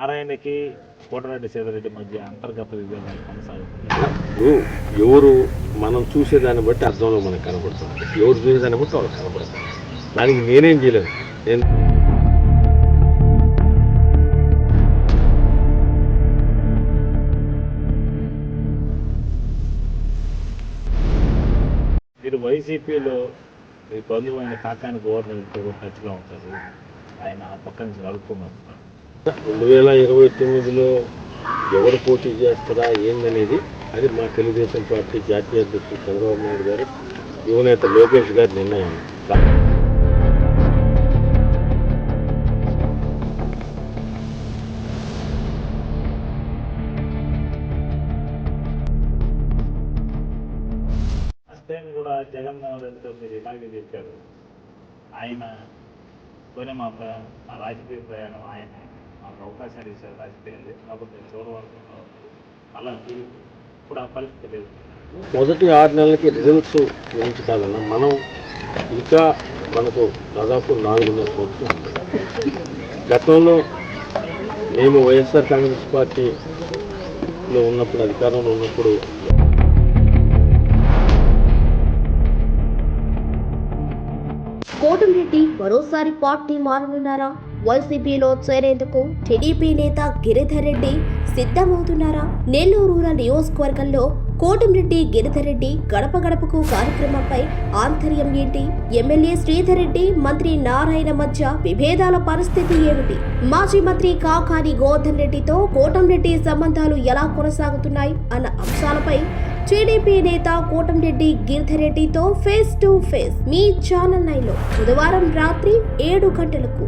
నారాయణకి కోటరెడ్డి సీతారెడ్డి మధ్య అంతర్గత విభేదాలు కొనసాగుతున్నాయి. ఎవరు మనం చూసేదాన్ని బట్టి అర్థంలో మనకు కనపడుతుంది, ఎవరు చూసేదాన్ని బట్టి వాళ్ళకి కనపడుతుంది. దానికి నేనేం చేయలేదు. మీరు వైసీపీలో మీ బంధువు అయిన కాకాని గవర్నమెంట్తో కూడా టచ్గా ఉంటారు. ఆయన ఆ పక్క నుంచి అడుక్కున్నారు. 2029లో ఎవరు పోటీ చేస్తారా ఏందనేది అది మా తెలుగుదేశం పార్టీ జాతీయ అధ్యక్షుడు చంద్రబాబు నాయుడు గారు, యువనేత లోకేష్ గారి నిర్ణయం. ఫస్ట్ కూడా జగన్మోహన్ రెడ్డితో మీరు ఇలాగే చెప్పారు. ఆయన పోనీ మా రాజకీయ ప్రయాణం ఆయన మాకు అవకాశాలు ఇచ్చారు రాజకీయాలు, కాబట్టి నేను చూడవలసిన అలా ఇప్పుడు ఆ పరిస్థితి లేదు. మొదటి 6 నెలలకి రిజల్ట్స్ గురించి కాదన్నా, మనం ఇంకా మనకు దాదాపు 4.5 సంవత్సరాలు ఉంది. గతంలో మేము వైఎస్ఆర్ కాంగ్రెస్ పార్టీలో ఉన్నప్పుడు, అధికారంలో ఉన్నప్పుడు కోటమిరెడ్డి మరోసారి పార్టీ మారనున్నారా? వైసీపీలో చేరేందుకు టీడీపీ నేత గిరిధర్ రెడ్డి సిద్ధమవుతున్నారా? నెల్లూరు రూరల్ నియోజకవర్గంలో కోటమిరెడ్డి గిరిధర్ రెడ్డి గడప గడపకు కార్యక్రమంపై ఆంతర్యం ఏంటి? ఎమ్మెల్యే శ్రీధర్ రెడ్డి, మంత్రి నారాయణ మధ్య విభేదాల పరిస్థితి ఏమిటి? మాజీ మంత్రి కాకాని గోవర్ధన్ రెడ్డితో కోటమిరెడ్డి సంబంధాలు ఎలా కొనసాగుతున్నాయి అన్న అంశాలపై టీడీపీ నేత కోటమిరెడ్డి గిరిధర్ రెడ్డితో ఫేస్ టు ఫేస్ మీ ఛానల్ 9లో బుధవారం రాత్రి 7 గంటలకు.